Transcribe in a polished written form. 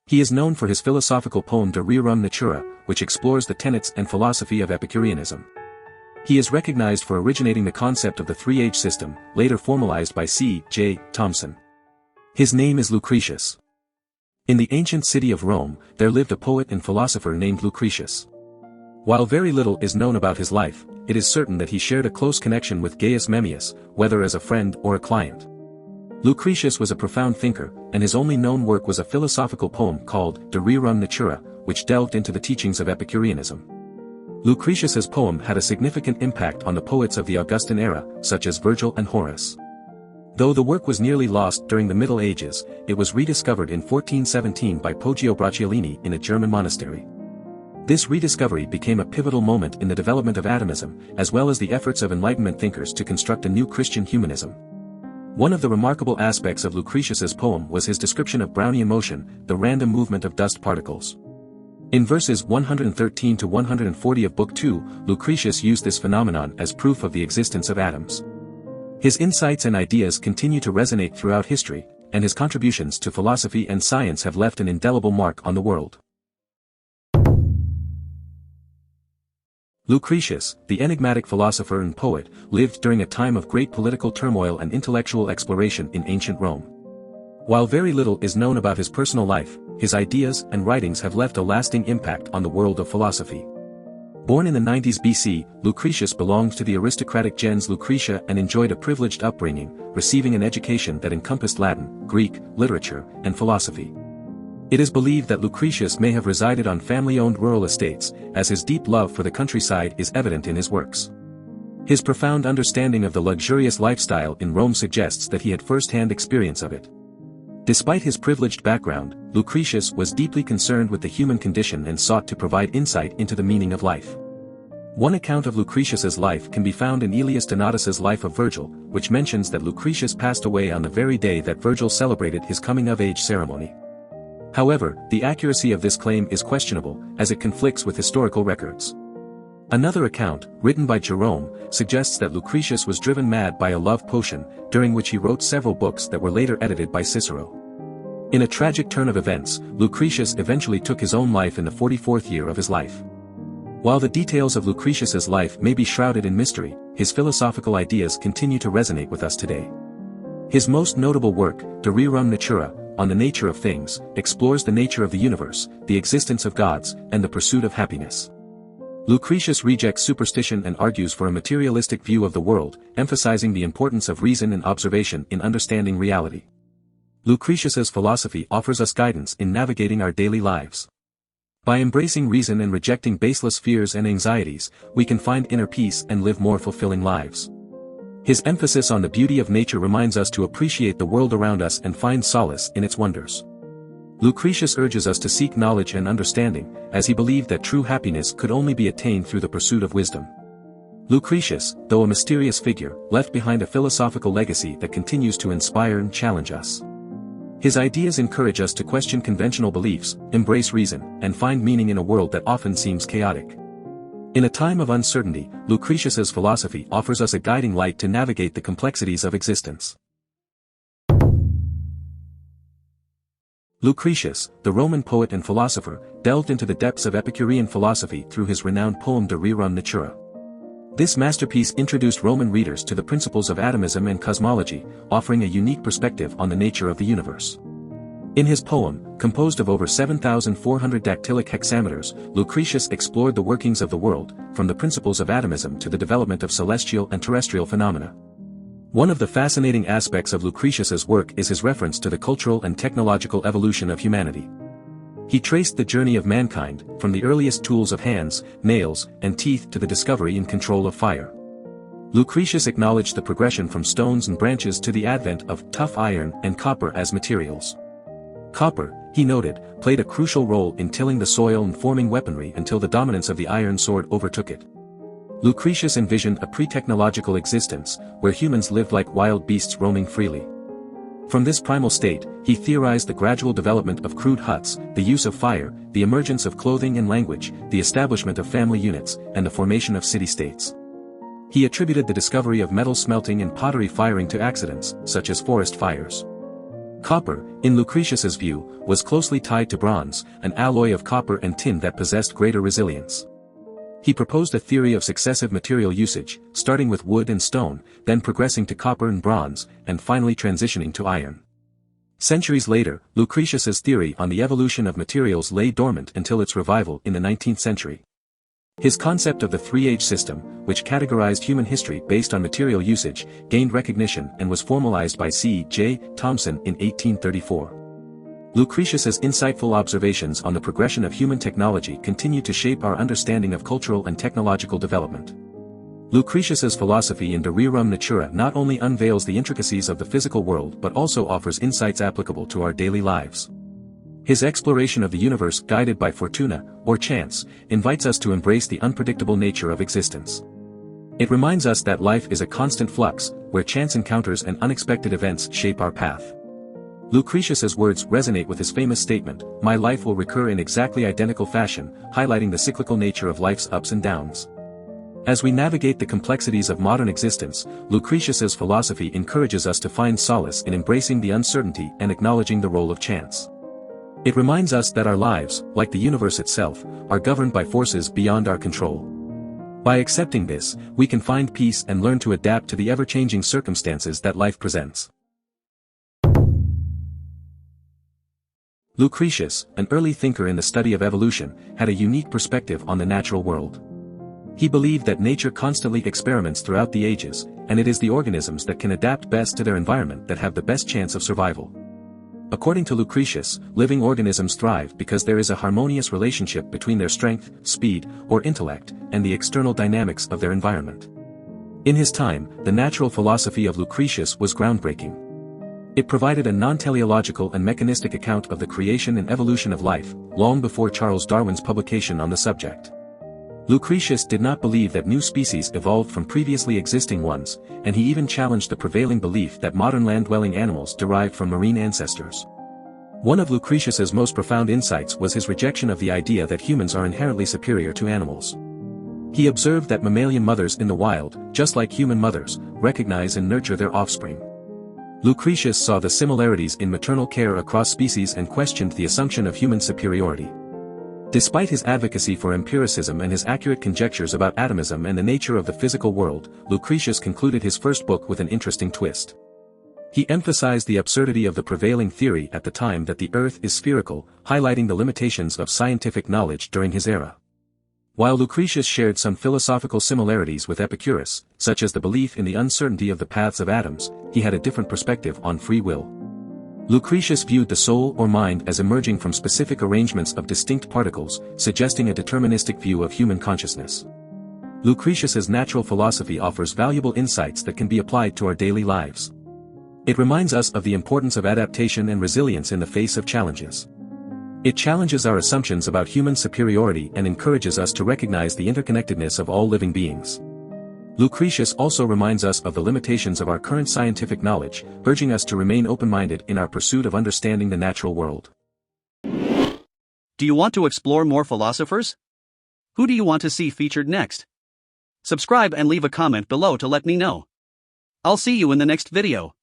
He is known for his philosophical poem De Rerum Natura, which explores the tenets and philosophy of Epicureanism. He is recognized for originating the concept of the three-age system, later formalized by C. J. Thomson. His name is Lucretius. In the ancient city of Rome, there lived a poet and philosopher named Lucretius. While very little is known about his life, it is certain that he shared a close connection with Gaius Memmius, whether as a friend or a client. Lucretius was a profound thinker, and his only known work was a philosophical poem called De Rerum Natura, which delved into the teachings of Epicureanism. Lucretius's poem had a significant impact on the poets of the Augustan era, such as Virgil and Horace. Though the work was nearly lost during the Middle Ages, it was rediscovered in 1417 by Poggio Bracciolini in a German monastery. This rediscovery became a pivotal moment in the development of atomism, as well as the efforts of Enlightenment thinkers to construct a new Christian humanism. One of the remarkable aspects of Lucretius's poem was his description of Brownian motion, the random movement of dust particles. In verses 113 to 140 of Book 2, Lucretius used this phenomenon as proof of the existence of atoms. His insights and ideas continue to resonate throughout history, and his contributions to philosophy and science have left an indelible mark on the world. Lucretius, the enigmatic philosopher and poet, lived during a time of great political turmoil and intellectual exploration in ancient Rome. While very little is known about his personal life, his ideas and writings have left a lasting impact on the world of philosophy. Born in the 90s BC, Lucretius belonged to the aristocratic gens Lucretia and enjoyed a privileged upbringing, receiving an education that encompassed Latin, Greek, literature, and philosophy. It is believed that Lucretius may have resided on family-owned rural estates, as his deep love for the countryside is evident in his works. His profound understanding of the luxurious lifestyle in Rome suggests that he had first-hand experience of it. Despite his privileged background, Lucretius was deeply concerned with the human condition and sought to provide insight into the meaning of life. One account of Lucretius's life can be found in Aelius Donatus's Life of Virgil, which mentions that Lucretius passed away on the very day that Virgil celebrated his coming-of-age ceremony. However, the accuracy of this claim is questionable, as it conflicts with historical records. Another account, written by Jerome, suggests that Lucretius was driven mad by a love potion, during which he wrote several books that were later edited by Cicero. In a tragic turn of events, Lucretius eventually took his own life in the 44th year of his life. While the details of Lucretius's life may be shrouded in mystery, his philosophical ideas continue to resonate with us today. His most notable work, De Rerum Natura, On the Nature of Things, explores the nature of the universe, the existence of gods, and the pursuit of happiness. Lucretius rejects superstition and argues for a materialistic view of the world, emphasizing the importance of reason and observation in understanding reality. Lucretius's philosophy offers us guidance in navigating our daily lives. By embracing reason and rejecting baseless fears and anxieties, we can find inner peace and live more fulfilling lives. His emphasis on the beauty of nature reminds us to appreciate the world around us and find solace in its wonders. Lucretius urges us to seek knowledge and understanding, as he believed that true happiness could only be attained through the pursuit of wisdom. Lucretius, though a mysterious figure, left behind a philosophical legacy that continues to inspire and challenge us. His ideas encourage us to question conventional beliefs, embrace reason, and find meaning in a world that often seems chaotic. In a time of uncertainty, Lucretius's philosophy offers us a guiding light to navigate the complexities of existence. Lucretius, the Roman poet and philosopher, delved into the depths of Epicurean philosophy through his renowned poem De Rerum Natura. This masterpiece introduced Roman readers to the principles of atomism and cosmology, offering a unique perspective on the nature of the universe. In his poem, composed of over 7,400 dactylic hexameters, Lucretius explored the workings of the world, from the principles of atomism to the development of celestial and terrestrial phenomena. One of the fascinating aspects of Lucretius's work is his reference to the cultural and technological evolution of humanity. He traced the journey of mankind, from the earliest tools of hands, nails, and teeth to the discovery and control of fire. Lucretius acknowledged the progression from stones and branches to the advent of tough iron and copper as materials. Copper, he noted, played a crucial role in tilling the soil and forming weaponry until the dominance of the iron sword overtook it. Lucretius envisioned a pre-technological existence, where humans lived like wild beasts roaming freely. From this primal state, he theorized the gradual development of crude huts, the use of fire, the emergence of clothing and language, the establishment of family units, and the formation of city-states. He attributed the discovery of metal smelting and pottery firing to accidents, such as forest fires. Copper, in Lucretius's view, was closely tied to bronze, an alloy of copper and tin that possessed greater resilience. He proposed a theory of successive material usage, starting with wood and stone, then progressing to copper and bronze, and finally transitioning to iron. Centuries later, Lucretius's theory on the evolution of materials lay dormant until its revival in the 19th century. His concept of the three-age system, which categorized human history based on material usage, gained recognition and was formalized by C.J. Thomson in 1834. Lucretius's insightful observations on the progression of human technology continue to shape our understanding of cultural and technological development. Lucretius's philosophy in De Rerum Natura not only unveils the intricacies of the physical world but also offers insights applicable to our daily lives. His exploration of the universe guided by fortuna, or chance, invites us to embrace the unpredictable nature of existence. It reminds us that life is a constant flux, where chance encounters and unexpected events shape our path. Lucretius's words resonate with his famous statement, "My life will recur in exactly identical fashion," highlighting the cyclical nature of life's ups and downs. As we navigate the complexities of modern existence, Lucretius's philosophy encourages us to find solace in embracing the uncertainty and acknowledging the role of chance. It reminds us that our lives, like the universe itself, are governed by forces beyond our control. By accepting this, we can find peace and learn to adapt to the ever-changing circumstances that life presents. Lucretius, an early thinker in the study of evolution, had a unique perspective on the natural world. He believed that nature constantly experiments throughout the ages, and it is the organisms that can adapt best to their environment that have the best chance of survival. According to Lucretius, living organisms thrive because there is a harmonious relationship between their strength, speed, or intellect, and the external dynamics of their environment. In his time, the natural philosophy of Lucretius was groundbreaking. It provided a non-teleological and mechanistic account of the creation and evolution of life, long before Charles Darwin's publication on the subject. Lucretius did not believe that new species evolved from previously existing ones, and he even challenged the prevailing belief that modern land-dwelling animals derived from marine ancestors. One of Lucretius's most profound insights was his rejection of the idea that humans are inherently superior to animals. He observed that mammalian mothers in the wild, just like human mothers, recognize and nurture their offspring. Lucretius saw the similarities in maternal care across species and questioned the assumption of human superiority. Despite his advocacy for empiricism and his accurate conjectures about atomism and the nature of the physical world, Lucretius concluded his first book with an interesting twist. He emphasized the absurdity of the prevailing theory at the time that the Earth is spherical, highlighting the limitations of scientific knowledge during his era. While Lucretius shared some philosophical similarities with Epicurus, such as the belief in the uncertainty of the paths of atoms, he had a different perspective on free will. Lucretius viewed the soul or mind as emerging from specific arrangements of distinct particles, suggesting a deterministic view of human consciousness. Lucretius's natural philosophy offers valuable insights that can be applied to our daily lives. It reminds us of the importance of adaptation and resilience in the face of challenges. It challenges our assumptions about human superiority and encourages us to recognize the interconnectedness of all living beings. Lucretius also reminds us of the limitations of our current scientific knowledge, urging us to remain open-minded in our pursuit of understanding the natural world. Do you want to explore more philosophers? Who do you want to see featured next? Subscribe and leave a comment below to let me know. I'll see you in the next video.